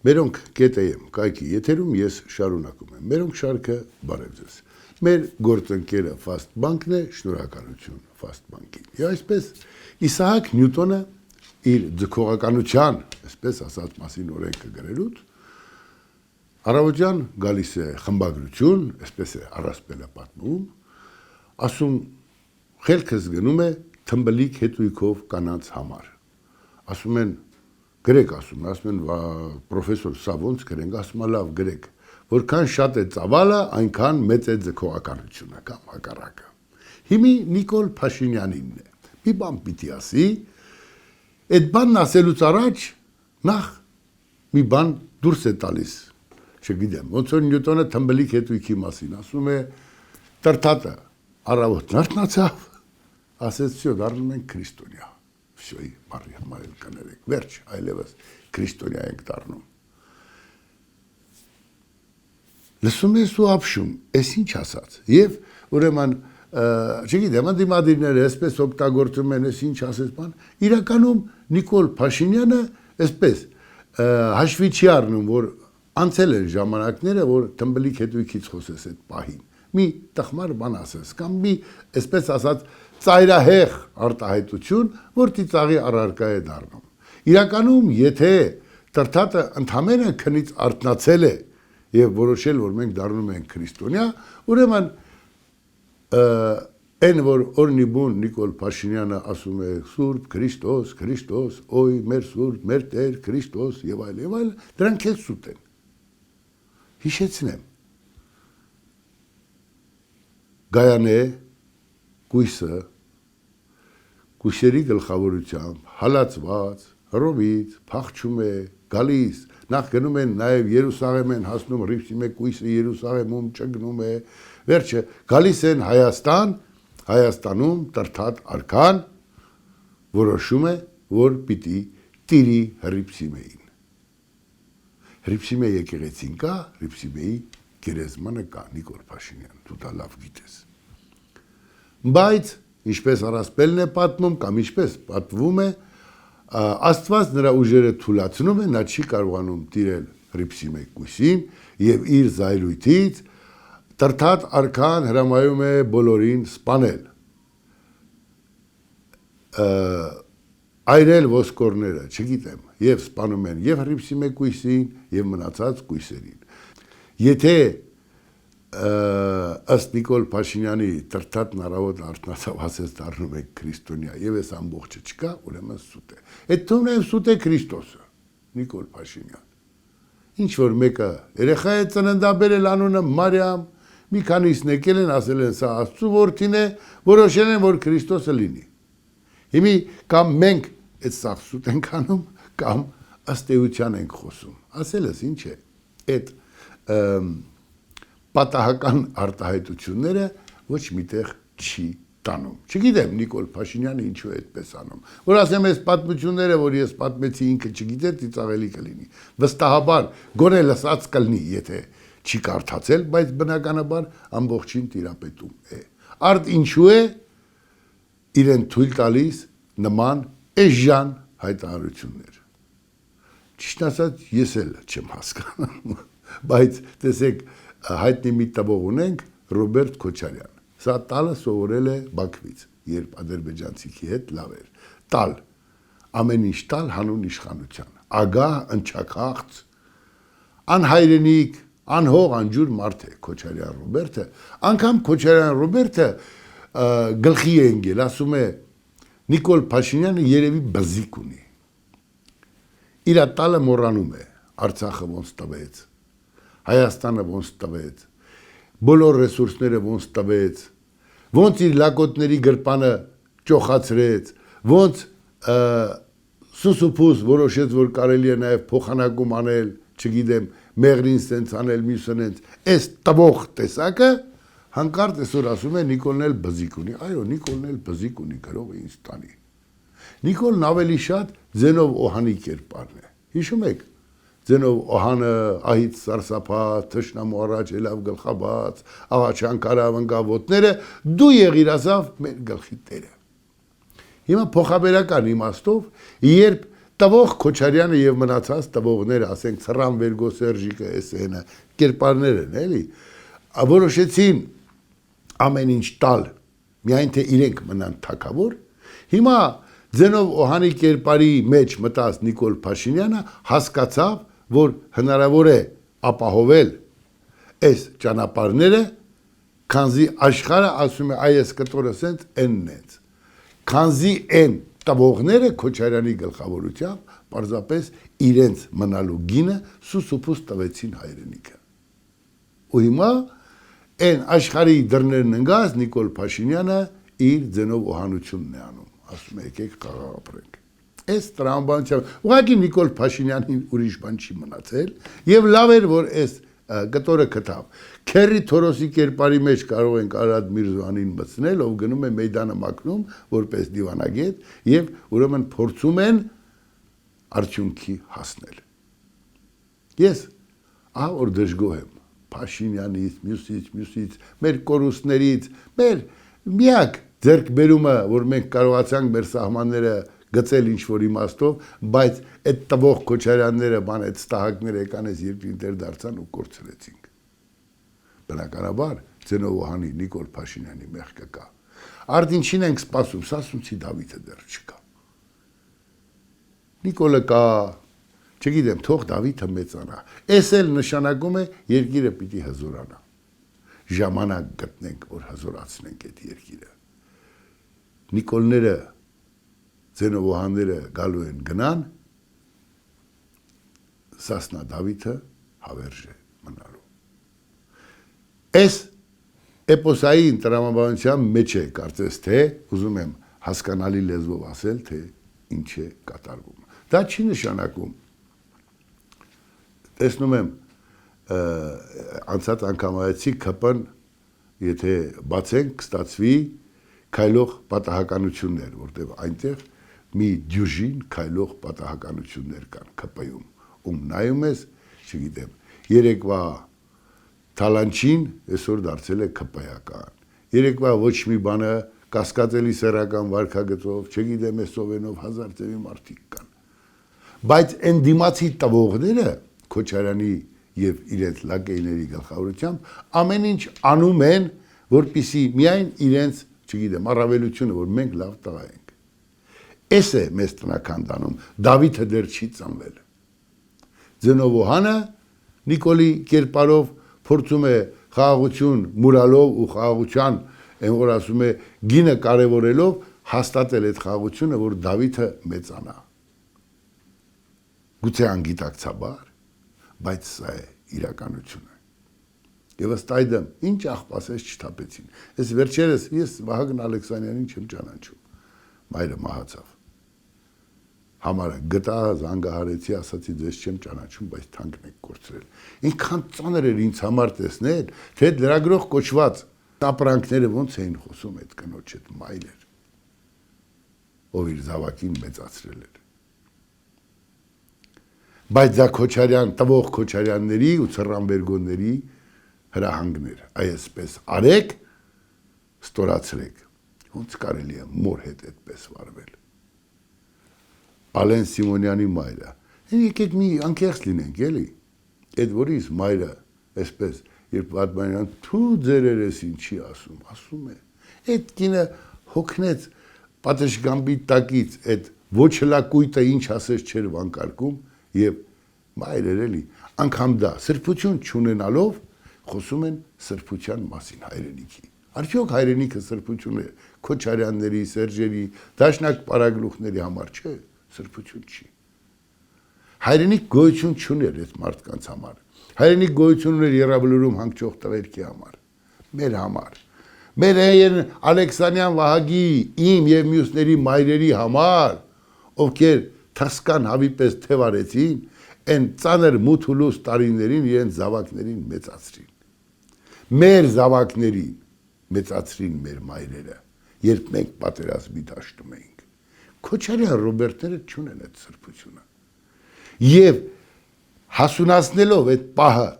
Մերոնք կետեեմ, կայքի եթերում ես շարունակում եմ, մերոնք շարքը բարև ձեզ, մեր գործընկերը Fast Bank-ն է, շնորհակալություն Fast Bank-ին, և այսպես Իսահակ Նյուտոնը իր ձգողականության, այսպես ասած մասին օրենքը գրելուց, առավոտյան գալիս է խմբագրություն, այսպես է առասպելը պատմում, ասում խելքս գնում է թմբլիկ հետույքով կանանց համար, ասում են գրեք ասում են պրոֆեսոր սա ոնց գրենք, ասում լավ գրեք, որքան շատ է ծավալը, այնքան մեծ է ձգողականությունը կամ հակառակը։ Հիմի Նիկոլ Փաշինյանինն է, մի բան պիտի ասի, այդ բանն ասելուց առաջ նախ մի բան դուրս է տալիս, չգիտեմ, ոնց որ Նյուտոնը թմբլիկ հետույքի մասին, ասում է տրթատը առավոտ նարդնացավ, ասեց всё, դառնում ենք քրիստոնյա, всё-ի բարի համար էլ կներեք, վերջ, այլևս քրիստոնյա ենք դառնում։ Լսում ես ու ապշում, ես ինչ ասած, և ուրեմն, չգիտեմ, ընդդիմադիրները այսպես օգտագործում են, ես ինչ ասես բան, իրականում Նիկոլ Փաշինյանը այսպես հաշվի չի առնում, որ անցել են ժամանակները, որ թմբլիկ հետույքից խոսես այդ պահին, մի տխմար բան ասես, կամ մի, այսպես ասած, ծայրահեղ արտահայտություն, որ ծիծաղի առարկա է դառնում։ Իրականում, եթե տրթատը ընդամենը քնից արթնացել է և որոշել, որ մենք դառնում ենք քրիստոնյա, ուրեմն այն, որ օրնի բուն Նիկոլ Փաշինյանը ասում է Սուրբ Քրիստոս, Քրիստոս, օй մեր Սուրբ, մեր Տեր, Քրիստոս և այլ, դրանք էլ սուտ են։ Հիշեցնեմ, Գայանե կույսը, կույսերի գլխավորությամբ, հալածված, հռովից, փախչում է, գալիս, նախ գնում են նաև Երուսաղեմ են հասնում, Ռիփսիմե կույսը Երուսաղեմում ճգնում է, վերջը գալիս են Հայաստան, Հայաստանում տրթատ արքան որոշում է, որ պիտի տիրի Հռիփսիմեին։ Հռիփսիմե եկեղեցին կա, Հռիփսիմեի գերեզմանը կա, Նիկոլ Փաշինյան, դու դա լավ գիտես։ Բայց, ինչպես առասպելն է պատմում, կամ ինչպես պատվում է, Աստված նրա ուժերը թուլացնում է, նա չի կարողանում տիրել Հռիփսիմե կույսին և իր զայրույթից տրթատ արքան հրամայում է բոլորին սպանել, այրել ոսկորները, չգիտեմ, և սպանում են և Հռիփսիմե կույսին, և մնացած կույսերին։ Եթե ըստ Նիկոլ Փաշինյանի տրթատն առավոտ արթնացավ, ասես դառնում եք քրիստոնյա, և այս ամբողջը չկա, ուրեմն սուտ է։ Այդ թվում նաև սուտ է Քրիստոսը, Նիկոլ Փաշինյան։ Ինչ որ մեկը երեխա է ծննդաբերել անունը Մարիամ, մի քանիսն եկել են, ասել են սա Աստծու որդին է, որոշել են, որ Քրիստոսը լինի։ Հիմի կամ մենք այդ սաղ սուտ ենք անում, կամ ըստ էության ենք խոսում։ Ասելս ինչ է, այդ պատահական արտահայտությունները ոչ միտեղ չի տանում։ Չգիտեմ Նիկոլ Փաշինյանը ինչու է այդպես անում։ Որ ասեմ այս պատմությունները, որ ես պատմեցի ինքը չգիտեր, ծիծաղելի կլինի։ Վստահաբար գոնե լսած կլինի, եթե չի կարդացել, բայց բնականաբար ամբողջին տիրապետում է։ Արդ ինչու է իրեն թույլ տալիս նման էժան հայտարարություններ։ Ճիշտ ասած, ես էլ չեմ հասկանում, բայց տեսեք, հայտնի մի տվող ունենք Ռոբերտ Քոչարյան, սա տալը սովորել է Բաքվից, երբ ադրբեջանցիքի հետ լավ էր, տալ, ամեն ինչ տալ հանուն իշխանության, ագահ, ընչաքաղց, անհայրենիք, անհող, անջուր մարդ է Քոչարյան Ռոբերտը, անգամ Քոչարյան Ռոբերտը գլխի է ընկել, ասում է Նիկոլ Փաշինյանը երևի բզիկ ունի, իր տալը մոռանում է, Արցախը ոնց տվեց, Հայաստանը ոնց տվեց, բոլոր ռեսուրսները ոնց տվեց, ոնց իր լակոտների գրպանը ճոխացրեց, ոնց սուսուփուս որոշեց, որ կարելի է նաև փոխանակում անել, չգիտեմ, մեղրին սենց անել, մյուսն ենք, այս տվող տեսակը հանկարծ այսօր ասում է Նիկոլն էլ բզիկ ունի, այո, Նիկոլն էլ բզիկ ունի, գրողը ինձ տանի։ Նիկոլն ավելի շատ Ձենով Օհանի կերպարն է, հիշում եք, Ձենով Օհանը ահից սարսափած, թշնամու առաջ ելավ գլխաբաց, աղաչան կարավ ընկավ ոտները, դու եղիր ասավ մեր գլխի տերը։ Հիմա փոխաբերական իմաստով, երբ տվող Քոչարյանը եւ մնացած տվողները, ասենք Ցռան Վերգո Սերժիկը, SN-ը, կերպարներ են, էլի, որոշեցին ամեն ինչ տալ, միայն թե իրենք մնան թակավոր, հիմա ձենով օհանի կերպարի մեջ մտած Նիկոլ Փաշինյանը հասկացավ, որ հնարավոր է ապահովել այս ճանապարհները, քանզի աշխարհը ասում է այս կտորը սենց էննեց, քանզի են տվողները Քոչարյանի գլխավորությամբ պարզապես իրենց մնալու գինը սուսուփուս տվեցին հայրենիքը։ Ու հիմա այն աշխարհի դռներն ընկած Նիկոլ Փաշինյանը իր ձենով օհանությունն է անում, ասում է եկեք խաղաղ ապրենք։ Այս տրամաբանությամբ ուղղակի Նիկոլ Փաշինյանին ուրիշ բան չի մնացել եւ լավ էր որ այս կտորը կտավ։ Քերի Թորոսի կերպարի մեջ կարող ենք Արադ Միրզոյանին մտցնել, ով գնում է մեյդանը մաքնում որպես դիվանագետ եւ ուրեմն փորձում են արդյունքի հասնել։ Ես ահա որ դժգոհ եմ Փաշինյանից, մյուսից, մեր կորուստներից, մեր միակ ձեռք բերումը, որ մենք կարողացանք մեր սահմանները գծել ինչ-որ իմաստով, բայց այդ տվող Քոչարյանները, բան այդ ստահակները եկան այս երկրին դեր դարձան ու կորցրեցինք։ Բնականաբար, ձենով օհանի Նիկոլ Փաշինյանի մեղքը կա։ Արդ ինչին ենք սպասում, Սասունցի Դավիթը դեռ չկա։ Նիկոլը կա, չգիտեմ, թող Դավիթը մեծանա։ Էս էլ նշանակում է երկիրը պիտի հզորանա։ Ժամանակ գտնենք, որ հզորացնենք այդ երկիրը։ Նիկոլները ձենով օհանները գալու են գնան, Սասնա Դավիթը հավերժ է մնալու։ Այս էպոսային տրամաբանության մեջ է կարծես թե, ուզում եմ հասկանալի լեզվով ասել, թե ինչ է կատարվում։ Դա չի նշանակում, տեսնում եմ անցած անգամ այցի ԿՊ-ն, եթե բացենք, կստացվի քայլող պատահականություններ, որտեղ այնտեղ մի դյուժին քայլող պատահականություններ կան ԿՊ-ում, ում նայում ես, չգիտեմ, երեկվա Թալանչին այսօր դարձել է ԿՊ-ական, երեկվա ոչ մի բանը կասկածելի սեռական վարքագծով, չգիտեմ, սովենով հազար ձևի մարդիկ կան, բայց այն դիմացի տվողները Քոչարյանի եւ իրենց լակեյների գլխավորությամբ ամեն ինչ անում են, որպիսի միայն իրենց, չգիտեմ, առավելությունը, որ մենք լավ տղա ենք։ Էս է մեզ տնական դանում, Դավիթը դեռ չի ծնվել։ Ձենով օհանը Նիկոլի կերպարով փորձում է խաղաղություն մուրալով ու խաղաղության, այն որ ասում է գինը կարևորելով հաստատել այդ խաղաղությունը, որ Դավիթը մեծանա։ Գուցե անգիտակցաբար, բայց սա է իրականությունը։ Եվ ըստ այդմ, ինչ աղբասես չթափեցին։ Այս վերջերս ես Վահագն Ալեքսանյանին չեմ ճանաչում, մայրը մահացավ։ Համարը գտա, զանգահարեցի, ասացի ձեզ չեմ ճանաչում, բայց թանկն եք կորցրել։ Ինքան ծանր էր ինձ համար տեսնել, թե լրագրող կոչված ապրանքները ոնց էին խոսում այդ կնոջ հետ մայրեր, ով իր զավակին մեծացրել էր։ Բայց դա Քոչարյան, տվող Քոչարյանների ու Ցռանվերգոների հրահանգներ, այսպես արեք, ստորացրեք, ոնց կարելի է մոր հետ այդպես վարվել։ Ալեն Սիմոնյանի մայրը, եկեք մի անկեղծ լինենք, էլի, այդ որից մայրը, այսպես, երբ Վարդանյան, թու ձեր երեսին չի ասում է, այդ կինը հոգնեց պատշգամբի տակից, այդ ոչ հլակույտը ինչ ասես չեր վանկարկում, եւ մայրեր էլի, անգամ դա սրբություն չունենալով խոսում են սրբության մասին հայրենիքի։ Արդյոք հայրենիքը սրբություն է Քոչարյանների, Սերժերի, դաշնակ պարագլուխների համար չէ, սրբություն չի։ Հայրենիք գոյություն չուներ այդ մարդկանց համար։ Հայրենիք գոյություն ուներ Եռաբլուրում հանգչող տղերքի համար, մեր համար։ Մեր Ալեքսանյան Վահագի, իմ եւ մյուսների մայրերի համար, ովքեր թասկան հավի պես թևարեցին, այն ծանր մութ ու լուս տարիներին իրենց զավակներին մեծացրին։ Մեր զավակներին մեծացրին մեր մայրերը, երբ մենք պատերազմի դաշտում էինք։ Քոչարյան Ռոբերտները չունեն այդ սրբությունը։ Եվ հասունացնելով այդ պահը,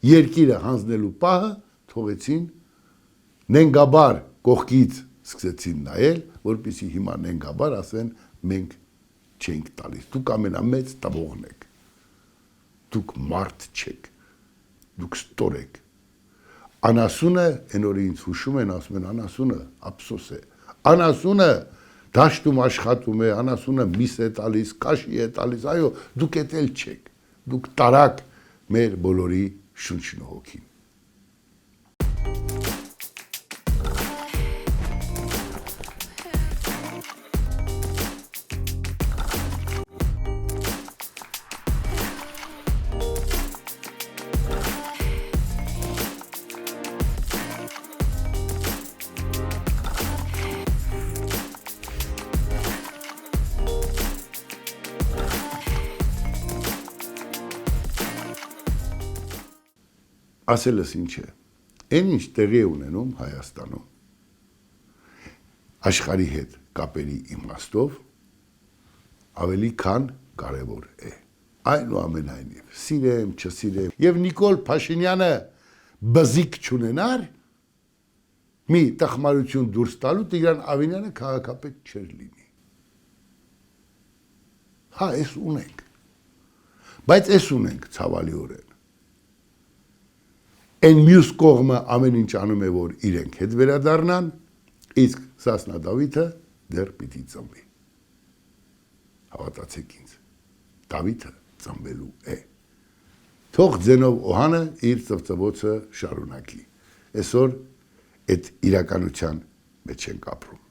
երկիրը հանձնելու պահը, թողեցին նենգաբար կողքից սկսեցին նայել, որպեսզի հիմա նենգաբար ասեն մենք չենք տալիս։ Դուք ամենամեծ տվողն եք։ Դուք մարդ չեք։ Դուք ստոր եք։ Անասունը, այն օրը ինձ հուշում են, ասում են, անասունը ափսոս է։ Անասունը դաշտում աշխատում է, անասունը միս է տալիս, կաշի է տալիս, այո, դուք էդ էլ չեք։ Դուք տարաք մեր բոլորի շունչն ու հոգին։ Ասելս ինչ է, այն ինչ տեղի է ունենում Հայաստանում, աշխարհի հետ կապերի իմաստով, ավելի քան կարևոր է։ Այնուամենայնիվ, սիրեմ, չսիրեմ, եւ Նիկոլ Փաշինյանը բզիկ չունենար, մի տխմարություն դուրս տալու Տիգրան Ավինյանը քաղաքապետ չէր լինի։ Հա, էս ունենք, բայց էս ունենք ցավալիորեն։ Այն մյուս կողմը ամեն ինչ անում է, որ իրենք հետ վերադառնան, իսկ Սասնա Դավիթը դեռ պիտի ծնվի։ Հավատացեք ինձ, Դավիթը ծնվելու է։ Թող ձենով օհանը իր ծվծվոցը շարունակի։ Այսօր այդ իրականության մեջ ենք ապրում։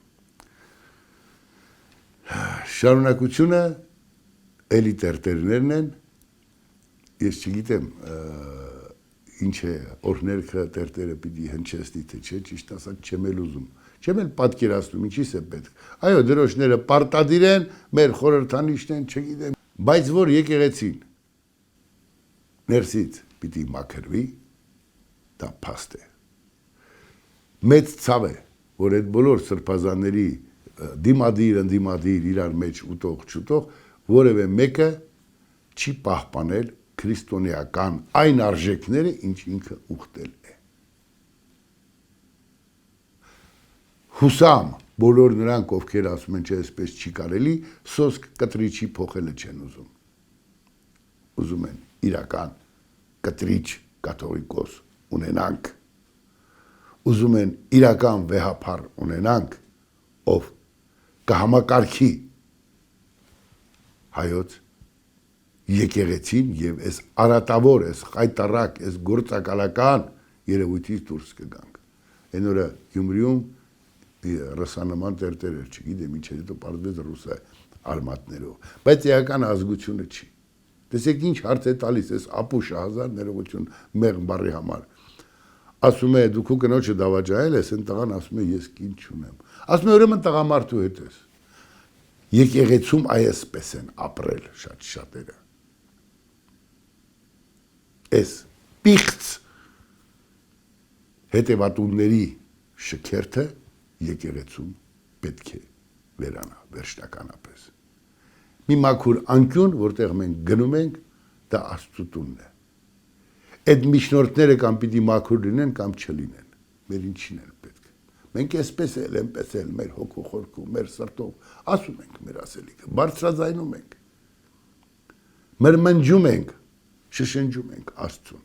Շարունակությունը էլի տերտերներն են, ես չգիտեմ, ինչ է օրհներքը տերտերը պիտի հնչեցնի, թե չէ, ճիշտ ասած չեմ էլ ուզում, չեմ էլ պատկերացնում, ինչի՞ս է պետք։ Այո, դրոշները պարտադիր են, մեր խորհրդանիշն են, չգիտեմ, բայց որ եկեղեցին ներսից պիտի մաքրվի, դա փաստ է։ Մեծ ցավ է, որ այդ բոլոր սրբազանների դիմադիր իրար մեջ ուտող չուտող, որևէ մեկը չի պահպանել քրիստոնեական այն արժեքները, ինչ ինքը ուխտել է։ Հուսամ, բոլոր նրանք, ովքեր ասում են, չէ, այսպես չի կարելի, սոսկ կտրիչի փոխելը չեն ուզում։ Ուզում են իրական կտրիչ կաթողիկոս ունենանք։ Ուզում են իրական վեհափառ ունենանք, ով կհամակարգի հայոց եկեղեցին եւ այս արատավոր, այս խայտարակ, այս գործակալական երևույթից դուրս կգանք։ Այն օրը Գյումրիում ռուսանման տերտեր էր, չգիտեմ ինչ էր, հետո պարզվեց ռուսը արմատներով, բայց էական ազգությունը չի։ Տեսեք ինչ հարց է տալիս այս ապուշ հազար ներողություն մեղմ բառի համար։ Ասում է դու քո կնոջը դավաճայել ես, այն տղան ասում է ես կին չունեմ։ Ասում է ուրեմն տղամարդու հետ ես։ Եկեղեցում այսպես են ապրել շատերը։ Այս պիղծ հետևատունների շքերթը եկեղեցում պետք է վերանա վերջնականապես։ Մի մաքուր անկյուն, որտեղ մենք գնում ենք, դա Աստծուտունն է։ Այդ միջնորդները կամ պիտի մաքուր լինեն կամ չլինեն, մեր ինչին են պետք։ Մենք այսպես էլ այնպես էլ մեր հոգու խորքում, մեր սրտով ասում ենք մեր ասելիքը, բարձրաձայնում ենք, մրմնջում ենք, շշնջում ենք Աստծուն։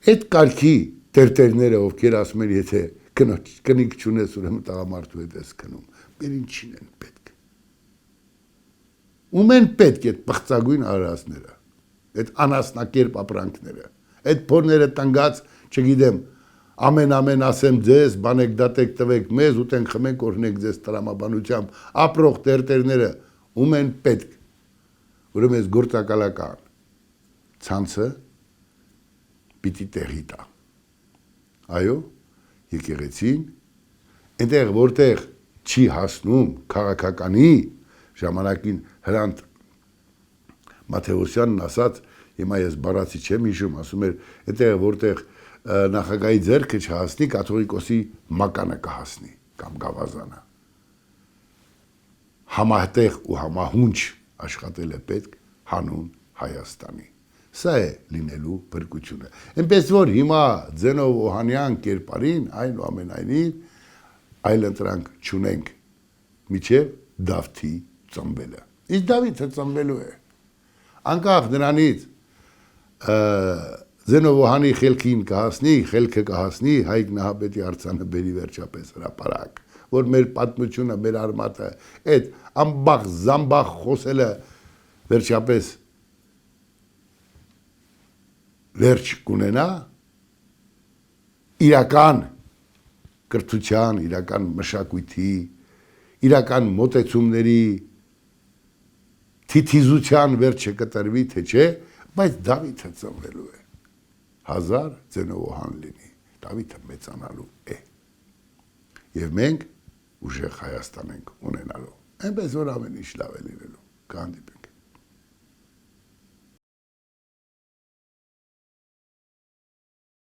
Այդ կարգի տերտերները, ովքեր ասում են, եթե կնիկ չունես, ուրեմն տղամարդու հետ ես քնում, մեր ինչին են պետք։ Ում են պետք այդ պղծագույն արարածները, այդ անասնակերպ ապրանքները, այդ փորները տնգած, չգիտեմ, ամեն ասեմ ձեզ, բանեք դատեք տվեք մեզ, ուտենք խմենք օրհնենք ձեզ տրամաբանությամբ, ապրող տերտերները, ում են պետք, ուրեմն այս գործակալական ցանցը պիտի տեղի տա։ Այո, եկեղեցին, այնտեղ որտեղ չի հասնում քաղաքականի ժամանակին Հրանտ Մաթեոսյանն ասաց, հիմա ես բառացի չեմ հիշում, ասում էր, այնտեղ որտեղ նախագահի ձեռքը չհասնի, կաթողիկոսի մականը կհասնի կամ գավազանը։ Համատեղ ու համահունչ աշխատել է պետք հանուն Հայաստանի։ Սա է լինելու փրկությունը։ Այնպես որ հիմա ձենով օհանյան կերպարին այնուամենայնիվ այլ ընտրանք չունենք միջև Դավթի ծնվելը։ Իսկ Դավիթը ծնվելու է։ Անկախ նրանից Զենովոհանի խելքին կհասնի, խելքը կհասնի, Հայկ Նահապետի արձանը բերի վերջապես հրապարակ, որ մեր պատմությունը, մեր արմատը, այդ ամբախ զամբախ խոսելը վերջապես վերջ կունենա, իրական կրթության, իրական մշակույթի, իրական մոտեցումների թիթիզության վերջը կտրվի, թե չէ, բայց Դավիթը ծնվելու է, 1000 Զենովոհան լինի, Դավիթը մեծանալու է, և մենք ուժեղ Հայաստան ենք ունենալու, այնպես որ ամեն ինչ լավ է լինելու, կհանդիպենք։